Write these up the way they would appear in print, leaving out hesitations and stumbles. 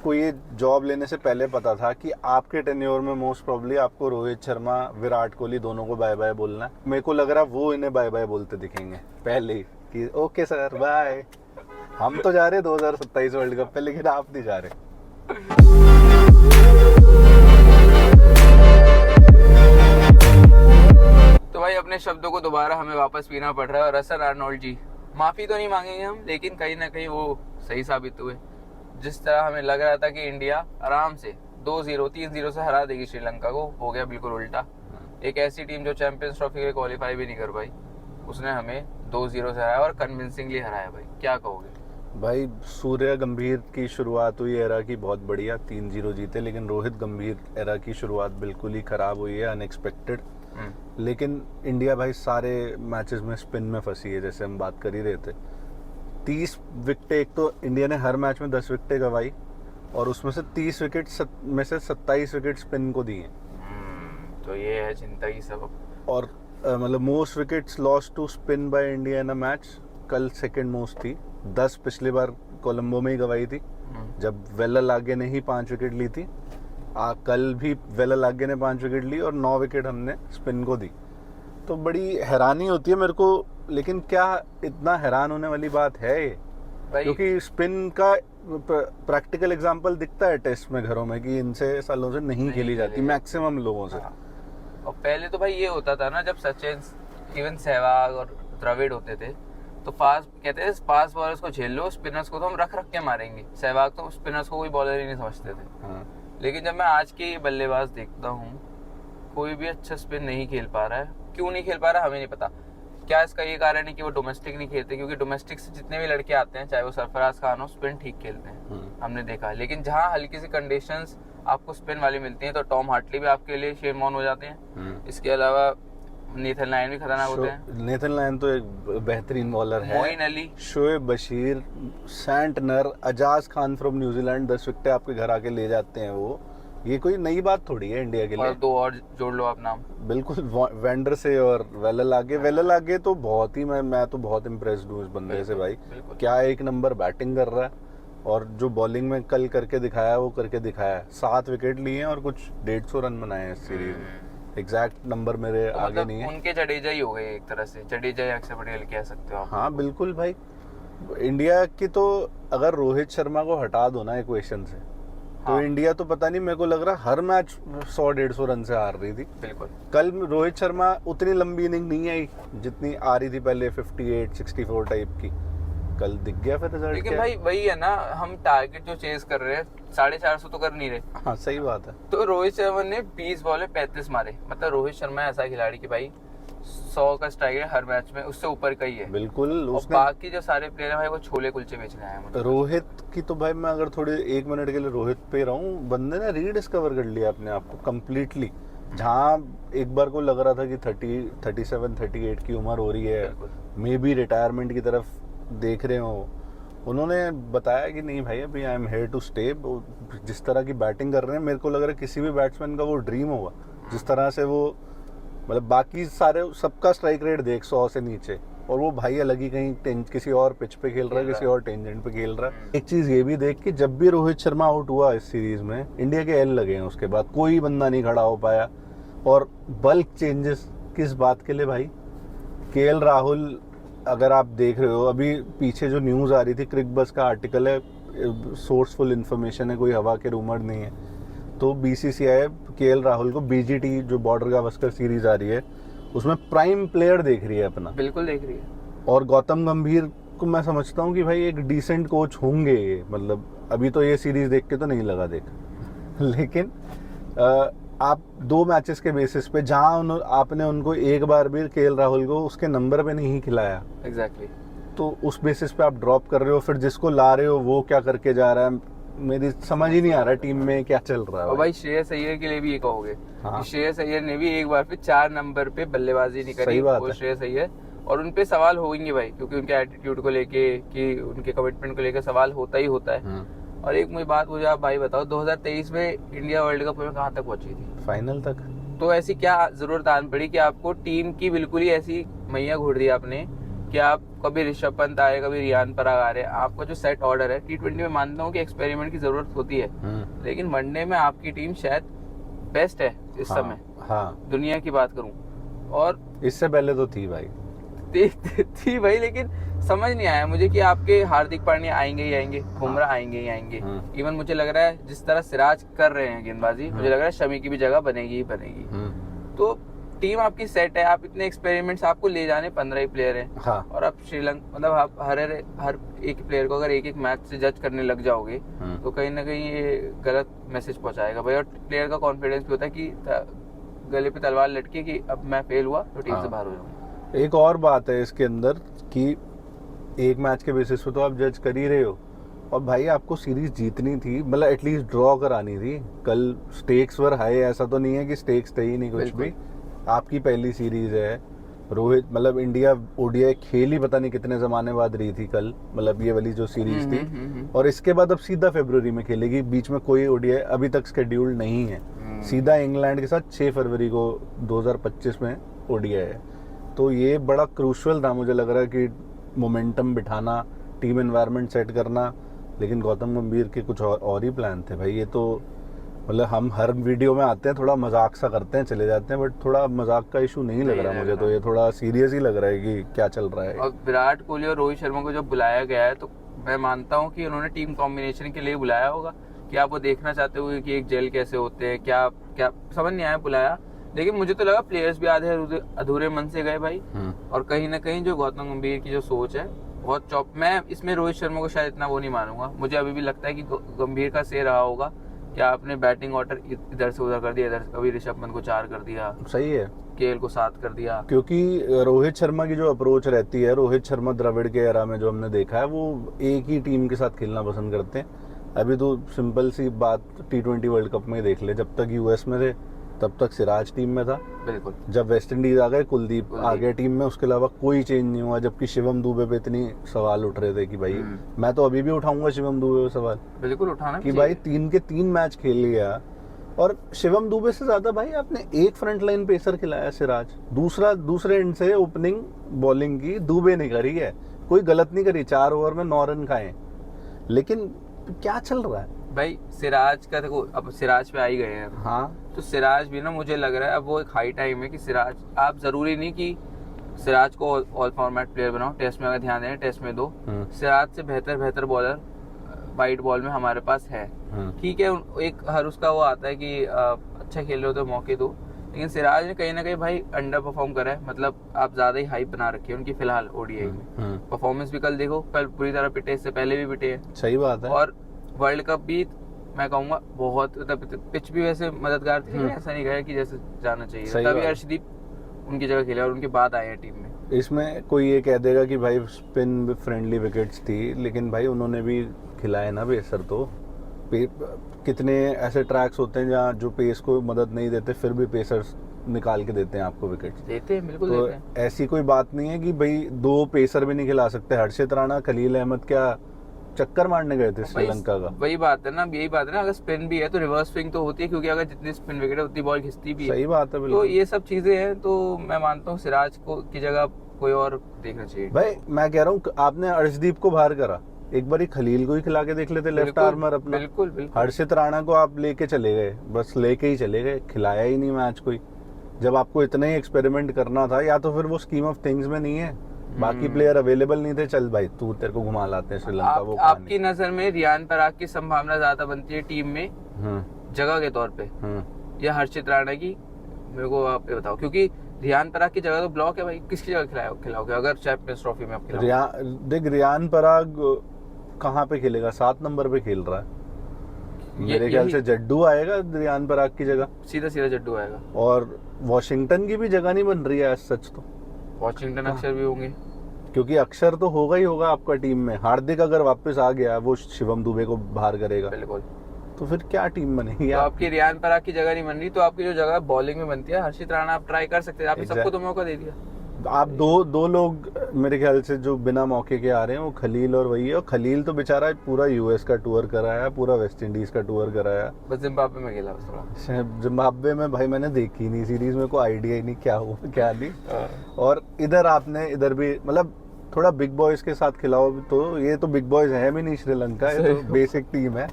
को ये जॉब लेने से पहले पता था कि आपके टेन्योर में मोस्ट प्रोबेबली आपको रोहित शर्मा, विराट कोहली दोनों को बाय बाय बोलना है। मेरे को लग रहा वो इन्हें बाय बाय बोलते दिखेंगे पहले ही कि ओके सर बाय। हम तो जा रहे 2027 वर्ल्ड कप पे, लेकिन आप नहीं जा रहे। तो भाई अपने शब्दों को दोबारा हमें वापस पीना पड़ रहा है। और रसल आर्नोल्ड जी, माफी तो नहीं मांगेंगे हम, लेकिन कहीं ना कहीं वो सही साबित हुए। जिस तरह हमें लग रहा था कि इंडिया आराम से 2-0 3-0 से हरा देगी श्रीलंका को, हो गया बिल्कुल उल्टा। एक ऐसी टीम जो चैंपियंस ट्रॉफी के क्वालिफाई भी नहीं कर पाई, उसने हमें 2-0 से हराया और कन्विंसिंगली हराया। भाई क्या कहोगे? भाई सूर्य गंभीर की शुरुआत हुई एरा की बहुत बढ़िया, 3-0 जीते, लेकिन रोहित गंभीर एरा की शुरुआत बिल्कुल ही खराब हुई है, अनएक्सपेक्टेड। लेकिन इंडिया भाई सारे मैचेस में स्पिन में फंसी है, जैसे हम बात कर ही रहे थे। 30 विकेटें, एक तो इंडिया ने हर मैच में 10 विकेटें गंवाई और उसमें से 30 विकेट में से 27 विकेट स्पिन को दी हैं। तो ये है चिंता की सबब। और मतलब most wickets lost to spin by India in a match, कल सेकंड मोस्ट थी। 10 पिछली बार कोलंबो में ही गंवाई थी जब वेलालागे ने ही 5 विकेट ली थी। कल भी वेलालागे ने 5 विकेट ली और 9 विकेट हमने स्पिन को दी। तो बड़ी हैरानी होती है मेरे को, लेकिन क्या इतना हैरान होने वाली बात है ये? क्योंकि स्पिन का प्रैक्टिकल एग्जांपल दिखता है टेस्ट में घरों में कि इनसे सालों से नहीं खेली जाती मैक्सिमम लोगों से। और पहले तो भाई ये होता था ना, जब सचिन, इवन सहवाग और द्रविड़ होते थे, तो फास्ट कहते थे फास्ट बॉलर्स को झेल लो, स्पिनर्स को तो हम रख के मारेंगे। सहवाग तो स्पिनर्स को कोई बॉलर ही नहीं समझते थे। लेकिन जब मैं आज के बल्लेबाज देखता हूँ, कोई भी अच्छा स्पिन नहीं खेल पा रहा है। क्यों नहीं खेल पा रहा हमें नहीं पता। क्या इसका ये कारण है कि वो डोमेस्टिक नहीं खेलते? क्योंकि डोमेस्टिक से जितने भी लड़के आते हैं, चाहे वो सरफराज खान हो, स्पिन ठीक खेलते हैं, हमने देखा। लेकिन जहाँ हल्की सी कंडीशंस आपको स्पिन वाली मिलती हैं, तो टॉम हार्टली भी आपके लिए शेम ऑन हो जाते हैं। इसके अलावा नेथन लायन भी खतरनाक होते हैं। नेथन लायन तो एक बेहतरीन बॉलर है। Moin Ali, Shoaib Bashir, Santner, Ajaz Khan from New Zealand 10 विकेटें आपके घर आके ले जाते हैं। वो ये कोई नई बात थोड़ी है इंडिया के लिए। और 2 और जोड़ लो आप नाम। बिल्कुल, वेंडर से और वेलालागे तो बहुत ही, मैं तो बहुत इम्प्रेस्ड हूँ इस बंदे से भाई। क्या एक नंबर बैटिंग कर रहा है, और जो बॉलिंग में कल करके दिखाया वो करके दिखाया। 7 विकेट लिए हैं और कुछ 150 रन बनाए हैं इस सीरीज में। एग्जैक्ट नंबर मेरे तो आगे मतलब नहीं है। उनके जडेजा ही हो गए एक तरह से, जडेजा या अक्षर पटेल कह सकते हो आप। हाँ बिल्कुल भाई। इंडिया की तो अगर रोहित शर्मा को हटा दो ना इक्वेशन से, तो इंडिया तो पता नहीं, मेरे को लग रहा हर मैच 100-150 रन से हार रही थी। बिल्कुल। कल रोहित शर्मा उतनी लंबी इनिंग नहीं आई जितनी आ रही थी पहले, 58-64 टाइप की। कल दिख गया फिर रिजल्ट। लेकिन भाई वही है ना, हम टारगेट जो चेज कर रहे हैं 450 तो कर नहीं रहे। हाँ सही बात है। तो रोहित शर्मा ने 20 बॉल में 35 मारे। मतलब रोहित शर्मा ऐसा खिलाड़ी कि भाई 100 का स्ट्राइक रेट हर मैच में उससे ऊपर का ही है। बिल्कुल। उसने बाकी जो सारे प्लेयर है भाई, वो छोले कुलचे बेचने आए हैं। रोहित की तो भाई, मैं अगर थोड़े 1 मिनट के लिए रोहित पे रहूं, बंदे ने रीडिस्कवर कर लिया अपने आप को कम्प्लीटली। जहाँ एक बार को लग रहा था कि 37-38 की उम्र हो रही है, मे बी रिटायरमेंट की तरफ देख रहे हो, उन्होंने बताया कि नहीं भाई अभी I am here to stay. जिस तरह की बैटिंग कर रहे हैं, मेरे को लग रहा है किसी भी बैट्समैन का वो ड्रीम होगा। जिस तरह से वो, मतलब बाकी सारे सबका स्ट्राइक रेट देख 100 से नीचे, और वो भाई अलग ही कहीं किसी और पिच पे खेल रहा है, किसी और टेंजेंट पे खेल रहा है। एक चीज ये भी देख कि जब भी रोहित शर्मा आउट हुआ इस सीरीज में, इंडिया के एल लगे हैं, उसके बाद कोई बंदा नहीं खड़ा हो पाया। और बल्क चेंजेस किस बात के लिए भाई? केएल राहुल, अगर आप देख रहे हो अभी पीछे जो न्यूज़ आ रही थी, क्रिक बस का आर्टिकल है, सोर्सफुल इन्फॉर्मेशन है, कोई हवा के रूमर नहीं है। तो बीसीसीआई केएल राहुल को बीजीटी, जो बॉर्डर गावस्कर सीरीज आ रही है, उसमें प्राइम प्लेयर देख रही है अपना। बिल्कुल देख रही है। और गौतम गंभीर को मैं समझता हूँ कि भाई एक डिसेंट कोच होंगे ये, मतलब अभी तो ये सीरीज देख के तो नहीं लगा देख लेकिन आप 2 मैचेस के बेसिस पे, जहां आपने उनको एक बार भी केएल राहुल को उसके नंबर पे नहीं खिलाया, एग्जैक्टली, तो उस बेसिस पे आप ड्रॉप कर रहे हो। फिर जिसको ला रहे हो वो क्या करके जा रहा है, मेरी समझ ही नहीं आ रहा टीम में क्या चल रहा है। और भाई श्रेयस अय्यर के लिए भी ये कहोगे कि श्रेयस अय्यर ने भी एक बार फिर 4 नंबर पे बल्लेबाजी नहीं करी। वो श्रेयस अय्यर, और उनपे सवाल होंगे भाई, क्योंकि उनके एटीट्यूड को लेके, कि उनके कमिटमेंट को लेकर सवाल होता ही होता है। और एक मुझे आप भाई बताओ, 2023 में इंडिया वर्ल्ड कप में कहाँ तक पहुंची थी? फाइनल तक। तो ऐसी क्या जरूरत आन पड़ी कि आपको टीम की बिल्कुल ही ऐसी मैया घोड़ दी आपने कि आप कभी ऋषभ पंत आ रहे, कभी रियान पराग आ रहे, आपका जो सेट ऑर्डर है, T20 में मानता हूँ कि एक्सपेरिमेंट की जरूरत होती है, लेकिन वनडे में आपकी टीम शायद बेस्ट है इस समय। हाँ, दुनिया की बात करूं, और इससे पहले तो थी भाई। थी भाई, लेकिन समझ नहीं आया मुझे कि आपके हार्दिक पांड्या आएंगे ही आएंगे, बुमराह आएंगे ही आएंगे। इवन मुझे लग रहा है जिस तरह सिराज कर रहे हैं गेंदबाजी, मुझे लग रहा है शमी की भी जगह बनेगी ही बनेगी। तो टीम आपकी सेट है, आप इतने एक्सपेरिमेंट्स, आपको ले जाने 15 ही प्लेयर हैं। हाँ। और आप श्रीलंका, मतलब आप हर एक प्लेयर को अगर एक एक मैच से जज करने लग जाओगे तो कहीं ना कहीं ये गलत मैसेज पहुंचाएगा भाई। और प्लेयर का कॉन्फिडेंस भी होता है कि गले पे तलवार लटके कि अब मैं फेल हुआ तो टीम से बाहर हो जाऊंगा। एक और बात है इसके अंदर कि एक मैच के बेसिस पे तो आप जज कर ही रहे हो, और भाई आपको सीरीज जीतनी थी, मतलब एटलीस्ट ड्रॉ करानी थी। कल स्टेक्स वर हाई, ऐसा तो नहीं है कि स्टेक्स थे ही नहीं कुछ भी। आपकी पहली सीरीज है, रोहित, मतलब इंडिया ओडीआई खेल ही पता नहीं कितने जमाने बाद रही थी कल, मतलब ये वाली जो सीरीज थी, और इसके बाद अब सीधा फरवरी में खेलेगी। बीच में कोई ओडीआई अभी तक शेड्यूल्ड नहीं है। सीधा इंग्लैंड के साथ 6 फरवरी को 2025 में ओडीआई है। तो ये बड़ा क्रूशियल था, मुझे लग रहा है कि मोमेंटम बिठाना, टीम एनवायरनमेंट सेट करना, लेकिन गौतम गंभीर के कुछ और ही प्लान थे भाई। ये तो मतलब हम हर वीडियो में आते हैं, थोड़ा मजाक सा करते हैं, चले जाते हैं, बट थोड़ा मजाक का इशू नहीं लग रहा मुझे, तो ये थोड़ा सीरियस ही लग रहा है कि क्या चल रहा है। और विराट कोहली और रोहित शर्मा को जब बुलाया गया है तो मैं मानता हूँ कि उन्होंने टीम कॉम्बिनेशन के लिए बुलाया होगा, कि आप वो देखना चाहते हो कि एक जेल कैसे होते हैं, क्या क्या समझ नहीं आया बुलाया। लेकिन मुझे तो लगा प्लेयर्स भी आधे अधूरे मन से गए भाई। और कहीं ना कहीं जो गौतम गंभीर की जो सोच है बहुत चौप, मैं इसमें रोहित शर्मा को शायद इतना वो नहीं मानूंगा। मुझे अभी भी लगता है कि गंभीर का से रहा होगा कि आपने बैटिंग ऑर्डर इधर से उधर कर दिया, इधर कभी ऋषभ पंत को 4 कर दिया, सही है, केएल को 7 कर दिया। क्योंकि रोहित शर्मा की जो अप्रोच रहती है, रोहित शर्मा द्रविड़ के एरा में जो हमने देखा है, वो एक ही टीम के साथ खेलना पसंद करते हैं। अभी तो सिंपल सी बात T20 वर्ल्ड कप में देख ले, जब तक यूएस में थे तब तक सिराज टीम में था, बिल्कुल। जब वेस्ट इंडीज आ गए कुलदीप आ गया टीम में, उसके अलावा कोई चेंज नहीं हुआ। जबकि शिवम दुबे पे इतनी सवाल उठ रहे थे कि भाई मैं तो अभी भी उठाऊंगा शिवम दुबे पे सवाल, बिल्कुल उठाना कि भाई 3 के 3 मैच खेल लिया। और शिवम दुबे से ज्यादा भाई आपने एक फ्रंट लाइन पेसर खिलाया सिराज, दूसरे एंड से ओपनिंग बॉलिंग की दुबे ने करी है, कोई गलत नहीं करी, 4 ओवर में 9 रन खाए। लेकिन क्या चल रहा है भाई सिराज का, देखो अब सिराज पे आ ही गए हैं। हाँ, तो सिराज भी ना, मुझे लग रहा है अब वो एक हाई टाइम है कि सिराज, आप जरूरी नहीं कि सिराज को ऑल फॉर्मेट प्लेयर बनाओ। टेस्ट में अगर ध्यान दें, टेस्ट में 2 सिराज से बेहतर बॉलर वाइट बॉल में हमारे पास है। ठीक है, एक हर उसका वो आता है कि अच्छा खेल रहे हो तो मौके दो, लेकिन सिराज ने कहीं ना कहीं भाई अंडर परफॉर्म करा है। मतलब आप ज्यादा ही हाइप बना रखी है उनकी फिलहाल ओडीआई में। परफॉर्मेंस भी कल देखो, कल पूरी तरह पिटे, इससे पहले भी पिटे हैं। सही बात है। और वर्ल्ड कप भी मैं कहूंगा बहुत, पिच भी वैसे मददगार थी, ऐसा नहीं कहा कि जैसे जाना चाहिए। तभी अर्शदीप उनकी जगह खेले और उनके बाद आए हैं टीम में। इसमें कोई ये कह देगा कि भाई स्पिन फ्रेंडली विकेट्स थी, लेकिन भाई उन्होंने भी खिलाए ना पेसर। तो कितने ऐसे ट्रैक्स होते हैं जहाँ जो पेस को मदद नहीं देते, फिर भी पेसर्स निकाल के देते हैं आपको विकेट्स। देते हैं, बिल्कुल तो देते हैं। ऐसी कोई बात नहीं है कि भाई 2 पेसर भी नहीं खिला सकते। हर्षित राणा, खलील अहमद क्या चक्कर मारने गए थे श्रीलंका का। वही बात है ना, यही बात है ना, अगर स्पिन भी है तो रिवर्स स्विंग तो होती है, क्योंकि अगर जितनी स्पिन विकेट है उतनी बॉल खिंचती भी है। सही बात है, बिल्कुल। तो ये सब चीजें हैं, तो मैं मानता हूँ सिराज को की जगह कोई और देखना चाहिए। भाई मैं कह रहा हूँ आपने अर्शदीप को बाहर करा, एक बार खलील को ही खिला के देख लेते, लेफ्ट आर्मर अपना। बिल्कुल बिल्कुल। हर्षित राणा को आप लेके चले गए, बस लेके ही चले गए, खिलाया ही नहीं मैच कोई। जब आपको इतना ही एक्सपेरिमेंट करना था, या तो फिर वो स्कीम ऑफ थिंग्स में नहीं है, बाकी प्लेयर अवेलेबल नहीं थे, चल भाई तू तेरे को घुमा लाते हैं श्रीलंका। वो आपकी नजर में रियान पराग की संभावना ज्यादा बनती है टीम में जगह के तौर पे, या हर्षित राणा की? मेरे को आप ये बताओ, क्योंकि रियान पराग की जगह तो ब्लॉक है भाई, किसकी जगह खिलाओगे अगर चैंपियंस ट्रॉफी में आप खिलाओगे? देख रियान पराग कहाँ पे खेलेगा, 7 नंबर पे खेल रहा है। मेरे ख्याल से जड्डू आएगा रियान पराग की जगह, सीधा जड्डू आएगा। और वॉशिंगटन की भी जगह नहीं बन रही है सच तो। वॉशिंगटन अक्षर भी होंगे, क्योंकि अक्षर तो होगा ही होगा आपका टीम में। हार्दिक अगर वापस आ गया, वो शिवम दुबे को बाहर करेगा, बिल्कुल। तो फिर क्या टीम बनेगी? तो आपकी रियान पराग की जगह नहीं बन रही, तो आपकी जो जगह बॉलिंग में बनती है, हर्षित राणा आप ट्राई कर सकते हैं। आपने सबको तो मौका दे दिया। आप दो लोग मेरे ख्याल से जो बिना मौके के आ रहे हैं, वो खलील और वही है। और खलील तो बेचारा पूरा यूएस का टूर कराया, पूरा वेस्ट इंडीज का टूर कराया, बस जिम्बाब्वे में खेला थोड़ा। जिम्बाब्वे में भाई मैंने देखी नहीं सीरीज में, कोई आइडिया ही नहीं क्या हुआ क्या नहीं। और इधर आपने इधर भी मतलब थोड़ा बिग बॉयज के साथ खिलाओ भी, तो ये तो बिग बॉयज है भी नहीं श्रीलंका, ये तो बेसिक टीम है।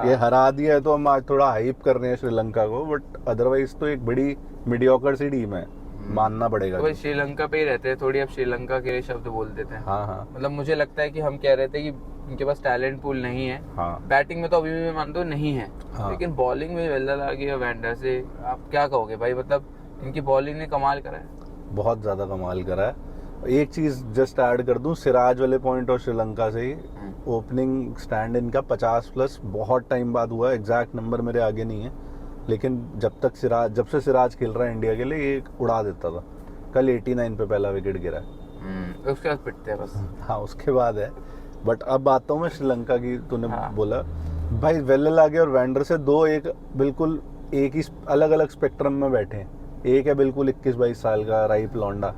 ये हरा दिया है तो हम आज थोड़ा हाइप कर रहे हैं श्रीलंका को, बट अदरवाइज तो एक बड़ी मीडियोकर सी टीम है, मानना पड़ेगा। तो भाई श्रीलंका पे ही रहते हैं, थोड़ी अब श्रीलंका के लिए शब्द बोल देते हैं। हाँ हाँ मतलब मुझे लगता है कि हम कह रहे थे कि इनके पास टैलेंट पूल नहीं है। हाँ बैटिंग में तो अभी भी मैं मानता हूँ नहीं है, हाँ। लेकिन बॉलिंग में वेल्लर आ गया वैंडर से, आप क्या कहोगे भाई? मतलब इनकी बॉलिंग ने कमाल करा है। बहुत ज़्यादा कमाल करा है। एक चीज़ जस्ट ऐड कर दूं, सिराज वाले पॉइंट और श्रीलंका से ही ओपनिंग स्टैंड इनका 50+ बहुत टाइम बाद हुआ है, एग्जैक्ट नंबर मेरे आगे नहीं है, लेकिन जब से सिराज खेल रहा है इंडिया के लिए, ये उड़ा देता था। कल 89 पे पहला विकेट गिरा है। उसके बाद पिटते हैं बस। हाँ उसके बाद है। बट अब आता हूँ मैं श्रीलंका की, तूने हाँ। बोला भाई वेल्लर आगे और वैंडर से दो एक बिल्कुल एक ही अलग अलग स्पेक्ट्रम में बैठे हैं। एक है बिल्कुल 21-22 साल का राइप लौंडा,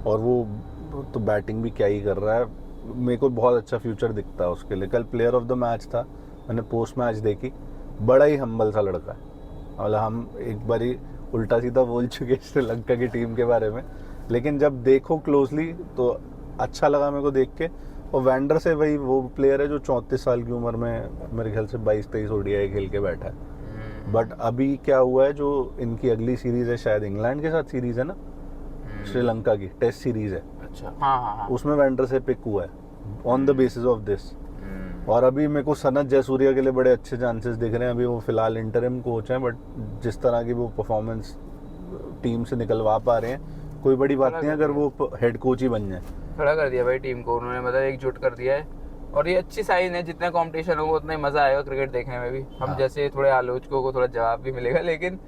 और वो तो बैटिंग भी क्या ही कर रहा है, मेरे को बहुत अच्छा फ्यूचर दिखता है उसके लिए। कल प्लेयर ऑफ द मैच था, मैंने पोस्ट मैच देखी, बड़ा ही हम्बल सा लड़का है। मतलब हम एक बार ही उल्टा सीधा बोल चुके श्रीलंका की टीम के बारे में, लेकिन जब देखो क्लोजली तो अच्छा लगा मेरे को देख के। और वैंडर से भाई वो प्लेयर है जो 34 साल की उम्र में मेरे ख्याल से 22-23 ओडीआई खेल के बैठा है। बट अभी क्या हुआ है, जो इनकी अगली सीरीज है शायद इंग्लैंड के साथ सीरीज है ना, श्रीलंका की टेस्ट सीरीज है, अच्छा हाँ हाँ हाँ। उसमें वैंडर से पिक हुआ है on the basis of this. और अभी मेरे को सनत जयसूर्या के लिए बड़े अच्छे चांसेस दिख रहे हैं। अभी वो फिलहाल इंटरिम कोच हैं, बट जिस तरह की वो परफॉर्मेंस टीम से निकलवा पा रहे हैं, कोई बड़ी बात नहीं अगर वो हेड कोच ही बन जाए। खड़ा कर दिया भाई टीम को उन्होंने, मतलब एकजुट कर दिया है, और ये अच्छी साइन है। जितना कंपटीशन होगा उतना ही मजा आएगा क्रिकेट देखने में भी। हम जैसे थोड़े आलोचकों को थोड़ा जवाब भी मिलेगा, लेकिन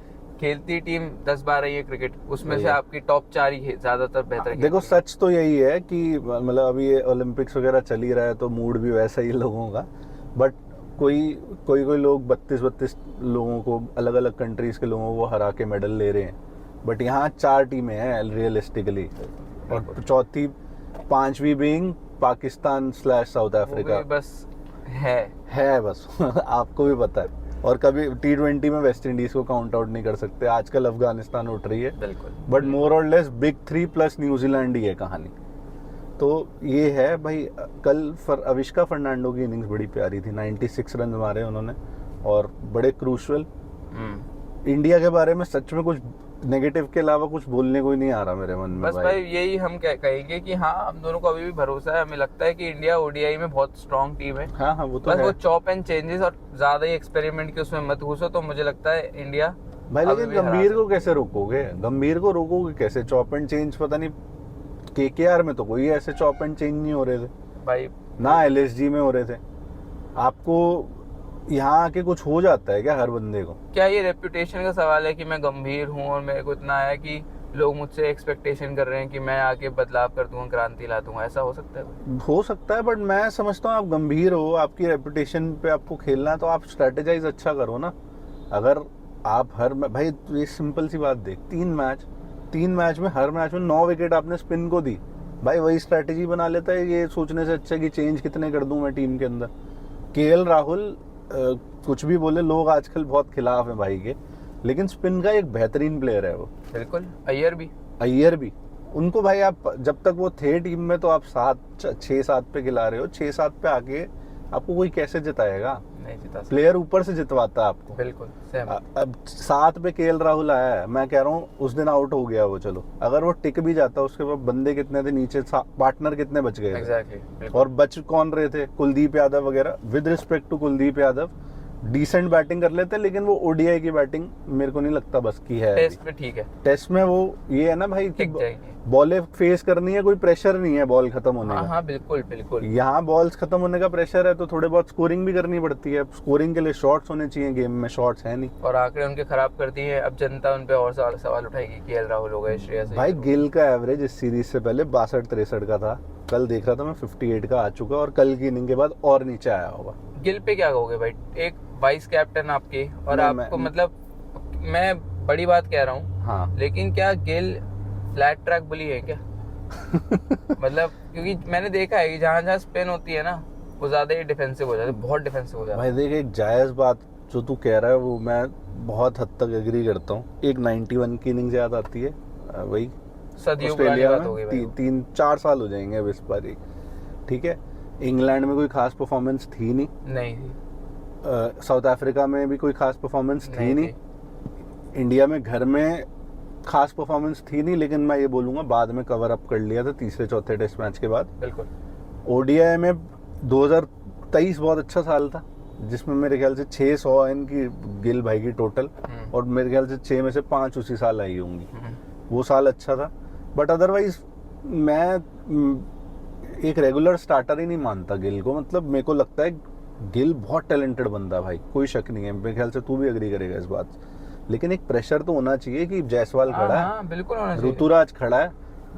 खेलती टीम 10-12 ही है क्रिकेट, उसमें से आपकी टॉप 4 ही ज्यादातर बेहतर। देखो सच तो यही है कि मतलब अभी ये ओलंपिक्स वगैरह चल ही रहा है तो मूड भी वैसा ही लोगों का, बट कोई लोग 32 लोगों को, अलग अलग कंट्रीज के लोगों को हरा के मेडल ले रहे हैं। बट यहाँ 4 टीमें हैं रियलिस्टिकली, और चौथी 5वीं बीइंग पाकिस्तान / साउथ अफ्रीका बस है बस आपको भी पता है। और कभी T20 में वेस्ट इंडीज को काउंट आउट नहीं कर सकते। आजकल अफगानिस्तान उठ रही है, बिल्कुल, बट मोर और लेस बिग 3 प्लस न्यूजीलैंड ही है कहानी। तो ये है भाई। कल अविष्का फर्नांडो की इनिंग्स बड़ी प्यारी थी, 96 रन मारे उन्होंने, और बड़े क्रूशल। इंडिया के बारे में सच में कुछ नेगेटिव के अलावा कुछ बोलने को ही नहीं आ रहा मेरे मन में। बस भाई यही हम कहेंगे कि हाँ, हम दोनों को अभी भी भरोसा है। हमें लगता है कि इंडिया ओडीआई में बहुत स्ट्रांग टीम है। हाँ हाँ वो तो बस है। वो चॉप एंड चेंजेस और ज्यादा ही एक्सपेरिमेंट के उसमें मत घुसो, तो मुझे लगता है इंडिया भाई। लेकिन गंभीर को कैसे रोकोगे? गंभीर को रोकोगे कैसे? चॉप एंड चेंज पता नहीं, केकेआर में तो कोई ऐसे चॉप एंड चेंज नहीं हो रहे थे भाई, ना एलएसजी में हो रहे थे। आपको यहाँ आके कुछ हो जाता है क्या हर बंदे को? क्या ये रेपुटेशन का सवाल है कि मैं गंभीर हूँ और मेरे को इतना है कि लोग मुझसे एक्सपेक्टेशन कर रहे हैं कि मैं आके बदलाव कर दूंगा, क्रांति ला दूंगा? ऐसा हो सकता है? हो सकता है, बट मैं समझता हूँ आप गंभीर हो, आपकी रेपुटेशन पे आपको खेलना है, तो आप स्ट्रेटेजाइज अच्छा करो ना। अगर आप भाई ये सिंपल सी बात देख, 3 मैच में हर मैच में 9 विकेट आपने स्पिन को दी, भाई वही स्ट्रेटेजी बना लेता है। ये सोचने से अच्छा कि चेंज कितने कर दूं मैं टीम के अंदर। केएल राहुल कुछ भी बोले, लोग आजकल बहुत खिलाफ हैं भाई के, लेकिन स्पिन का एक बेहतरीन प्लेयर है वो। बिल्कुल, अय्यर भी उनको भाई आप जब तक वो थे टीम में तो आप 6-7 पे खिला रहे हो, 6-7 पे आके आपको कोई कैसे जिताएगा? नहीं जिता सकता। प्लेयर ऊपर से जितवाता है आपको। बिल्कुल सहमत। अब 7 पे केएल राहुल आया है, मैं कह रहा हूँ उस दिन आउट हो गया वो, चलो अगर वो टिक भी जाता, उसके बाद बंदे कितने थे नीचे, पार्टनर कितने बच गए थे? एग्जैक्टली। और बच कौन रहे थे? कुलदीप यादव वगैरह। With respect to Kuldeep Yadav, decent batting कर लेते, लेकिन वो ओडीआई की बैटिंग मेरे को नहीं लगता बस की है। टेस्ट में ठीक है, टेस्ट में वो ये है ना भाई कि टिक जाएगी। बॉलें फेस करनी है, कोई प्रेशर नहीं है बॉल खत्म होने हाँ का। हाँ बिल्कुल। यहाँ बॉल्स खत्म होने का प्रेशर है, तो थोड़े बहुत स्कोरिंग भी करनी पड़ती है। स्कोरिंग के लिए शॉट्स होने चाहिए, गेम में शॉट्स है नहीं, और आंकड़े उनके खराब कर दिए हैं। अब जनता उन पे और सवाल उठाएगी। केएल राहुल हो गए, श्रेयस भाई गिल का एवरेज इस सीरीज से पहले 62-63 का था, कल देख रहा था मैं 58 का आ चुका, और कल की इनिंग के बाद और नीचे आया होगा। गिल पे क्या कहोगे भाई? एक वाइस कैप्टन आपके, और आपको मतलब मैं बड़ी बात कह रहा हूँ, हाँ लेकिन क्या गिल फ्लैट ट्रैक बुली है क्या? मतलब क्योंकि मैंने देखा है कि जहाँ जहाँ स्पिन होती है ना, वो ज्यादा ही डिफेंसिव हो जाता है, बहुत डिफेंसिव हो जाता है। भाई देख, एक जायज बात जो तू कह रहा है वो मैं बहुत हद तक एग्री करता हूँ। एक 91 की इनिंग्स याद आती है, वही सदियों पुरानी ऑस्ट्रेलिया बात हो गई भाई वो। 3-4 साल हो जाएंगे अब इस बार ही, ठीक है। इंग्लैंड में कोई खास परफॉर्मेंस थी नहीं, नहीं थी, साउथ अफ्रीका में भी कोई खास परफॉर्मेंस थी नहीं नहीं, थी। इंडिया में घर में खास परफॉर्मेंस थी नहीं, लेकिन मैं ये बोलूँगा बाद में कवर अप कर लिया था तीसरे चौथे टेस्ट मैच के बाद। बिल्कुल। ओडीआई में 2023 बहुत अच्छा साल था, जिसमें मेरे ख्याल से 600 इनकी गिल भाई की टोटल, और मेरे ख्याल से 6 में से 5 उसी साल आई होंगी। वो साल अच्छा था, बट अदरवाइज मैं एक रेगुलर स्टार्टर ही नहीं मानता गिल को। मतलब मेरे को लगता है गिल बहुत टैलेंटेड बंदा है भाई, कोई शक नहीं है, मेरे ख्याल से तू भी एग्री करेगा इस बात से। लेकिन एक प्रेशर तो होना चाहिए कि जायसवाल खड़ा है, हाँ बिल्कुल होना चाहिए। ऋतुराज खड़ा है,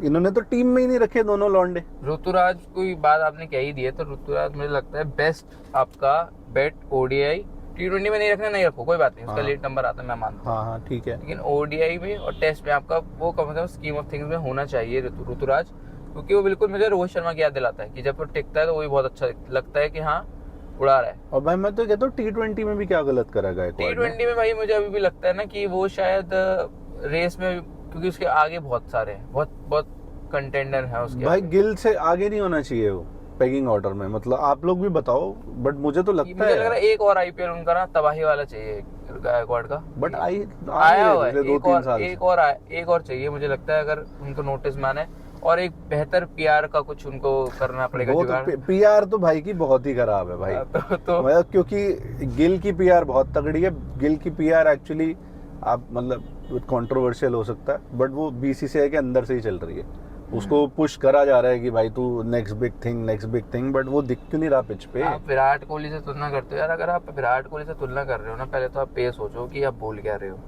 इन्होंने तो टीम में ही नहीं रखे दोनों लौंडे। ऋतुराज कोई बात आपने कह ही दी है, तो ऋतुराज मुझे लगता है बेस्ट आपका बेट ओडीआई। T20 में नहीं रखना, नहीं रखो, कोई बात नहीं, उसका हाँ। लीड नंबर आता है, मैं मानता हूँ। हाँ ठीक है। लेकिन ओडीआई में और टेस्ट में आपका वो कम से कम स्कीम ऑफ थिंग्स में होना चाहिए ऋतुराज, क्योंकि वो बिल्कुल मुझे रोहित शर्मा की याद दिलाता है कि जब वो टिकता है तो वही बहुत अच्छा लगता है कि हाँ उड़ा रहा है। और भाई मैं तो कहता हूँ T20 में भी क्या गलत करा गायकवाड़ ने। T20 में भाई मुझे अभी भी लगता है ना कि वो शायद रेस में, क्योंकि उसके आगे बहुत सारे हैं, बहुत बहुत कंटेंडर है उसके भाई आगे। गिल से आगे नहीं होना चाहिए वो पैगिंग ऑर्डर में, मतलब आप लोग भी बताओ, बट मुझे तो लगता मुझे लग रहा है। है एक और आईपीएल उनका ना तबाही वाला चाहिए गायकवाड़ का, बट आया हुआ है, पिछले 2-3 साल से। एक और चाहिए मुझे लगता है, अगर उनको नोटिस माने, और एक बेहतर पीआर का कुछ उनको करना पड़ेगा वो जुगाड़। तो पीआर तो भाई की बहुत ही खराब है भाई। तो मतलब क्योंकि गिल की पीआर बहुत तगड़ी है, गिल की पीआर एक्चुअली आप मतलब कंट्रोवर्शियल हो सकता है, बट वो बीसीसीआई के अंदर से ही चल रही है, उसको पुश करा जा रहा है कि भाई तू नेक्स्ट बिग थिंग, बट वो दिख क्यों नहीं रहा पिच पे। आप विराट कोहली से तुलना करते हो यार, अगर आप विराट कोहली से तुलना कर रहे हो ना, पहले तो आप ये सोचो कि आप बोल क्या रहे हो,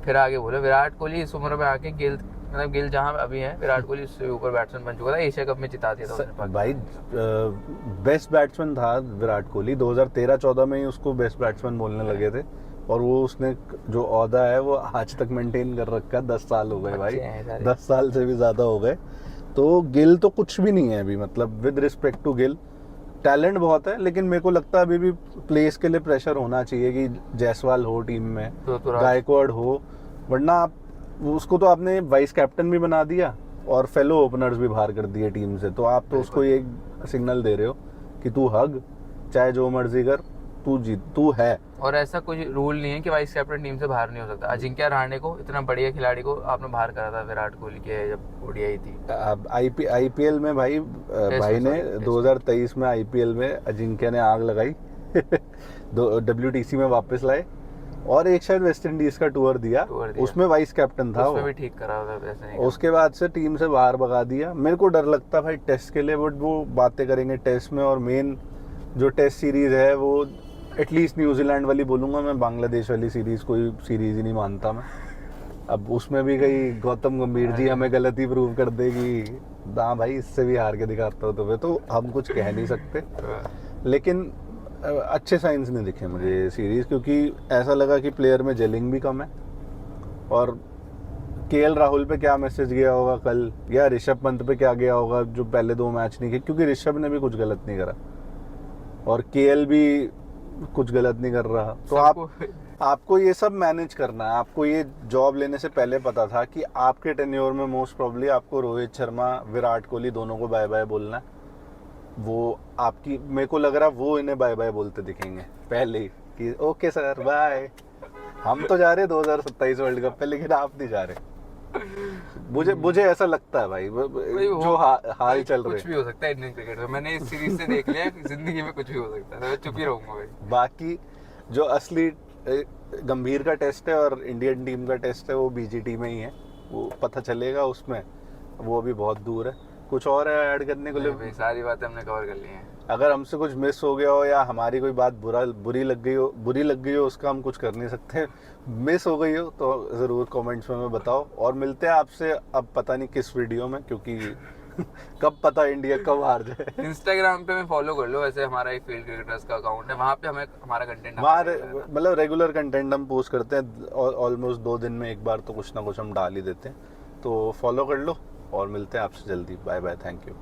फिर आगे बोलो। विराट कोहली इस उम्र में आके गिल जहां अभी है, विराट कोहली उससे ऊपर बैट्समैन बन चुका था, एशिया कप में जिता दिया था उसने भाई बेस्ट बैट्समैन था विराट कोहली, 2013-14 में ही उसको बेस्ट बैट्समैन बोलने लगे थे, और वो उसने जो ओहदा है वो आज तक मेंटेन कर रखा है। 10 साल हो गए भाई, 10 साल से भी ज्यादा हो गए। तो गिल तो कुछ भी नहीं है अभी, मतलब with respect to Gill, talent बहुत है, लेकिन मेरे को लगता है अभी भी प्लेस के लिए प्रेशर होना चाहिए कि जायसवाल हो टीम में, गायकवाड़ हो, वरना आप उसको तो आपने वाइस कैप्टन भी बना दिया और फेलो ओपनर्स भी बाहर कर दिए टीम से, तो आप तो उसको एक सिग्नल दे रहे हो कि तू हग, चाहे जो मर्जी कर, तू जीत, तू है। और ऐसा कोई रूल नहीं है कि वाइस कैप्टन टीम से बाहर नहीं हो सकता। अजिंक्य रहाणे को, इतना बढ़िया खिलाड़ी को आपने बाहर करा था विराट कोहली के जब ओडीआई थी। अब आईपीएल में भाई ने 2023 में आईपीएल में अजिंक्य ने आग लगाई WTC में वापस लाए, और एक शायद वेस्ट इंडीज का टूर दिया, उसमें वाइस कैप्टन था, उसमें भी ठीक करा था, वैसे नहीं। उसके बाद से टीम से बाहर भगा दिया। मेरे को डर लगता भाई टेस्ट के लिए, बट वो बातें करेंगे टेस्ट में, और मेन जो टेस्ट सीरीज है वो एटलीस्ट न्यूजीलैंड वाली बोलूंगा मैं, बांग्लादेश वाली सीरीज कोई सीरीज ही नहीं मानता मैं। अब उसमें भी कहीं गौतम गंभीर जी हमें गलती प्रूव कर देगी, हाँ भाई इससे भी हार के दिखाता हूँ तुम्हें, तो हम कुछ कह नहीं सकते। लेकिन अच्छे साइंस नहीं दिखे मुझे ये सीरीज, क्योंकि ऐसा लगा कि प्लेयर में जेलिंग भी कम है, और केएल राहुल पे क्या मैसेज गया होगा कल, या ऋषभ पंत पे क्या गया होगा जो पहले 2 मैच नहीं किए, क्योंकि ऋषभ ने भी कुछ गलत नहीं करा और केएल भी कुछ गलत नहीं कर रहा। तो आपको ये सब मैनेज करना है। आपको ये जॉब लेने से पहले पता था कि आपके टेन्योर में मोस्ट प्रॉब्ली आपको रोहित शर्मा, विराट कोहली दोनों को बाय बाय बोलना है। वो आपकी, मेरे को लग रहा है वो इन्हें बाय बाय बोलते दिखेंगे पहले ही कि ओके सर बाय, हम तो जा रहे 2027 वर्ल्ड कप पे, लेकिन आप नहीं जा रहे। मुझे ऐसा लगता है भाई, जो हाल चल रहे, कुछ भी हो सकता है इंडियन क्रिकेट में। मैंने इस सीरीज से देख लिया कि जिंदगी में कुछ भी हो सकता है, तो मैं चुप ही रहूंगा भाई। बाकी जो असली गंभीर का टेस्ट है और इंडियन टीम का टेस्ट है वो बीजीटी में ही है, वो पता चलेगा उसमें, वो अभी बहुत दूर है। कुछ और है ऐड करने को लिए? सारी बातें हमने कवर कर ली हैं। अगर हमसे कुछ मिस हो गया हो या हमारी कोई बात बुरी लग गई हो उसका हम कुछ कर नहीं सकते, मिस हो गई हो तो ज़रूर कमेंट्स में बताओ, और मिलते हैं आपसे अब पता नहीं किस वीडियो में, क्योंकि कब पता इंडिया कब हार जाए। इंस्टाग्राम पे हमें फॉलो कर लो, वैसे हमारा एक फील्ड क्रिकेटर्स का अकाउंट है, वहाँ पे हमें हमारा कंटेंट, मतलब रेगुलर कंटेंट हम पोस्ट करते हैं, ऑलमोस्ट 2 दिन में एक बार तो कुछ ना कुछ हम डाल ही देते हैं, तो फॉलो कर लो, और मिलते हैं आपसे जल्दी। Bye bye, thank you.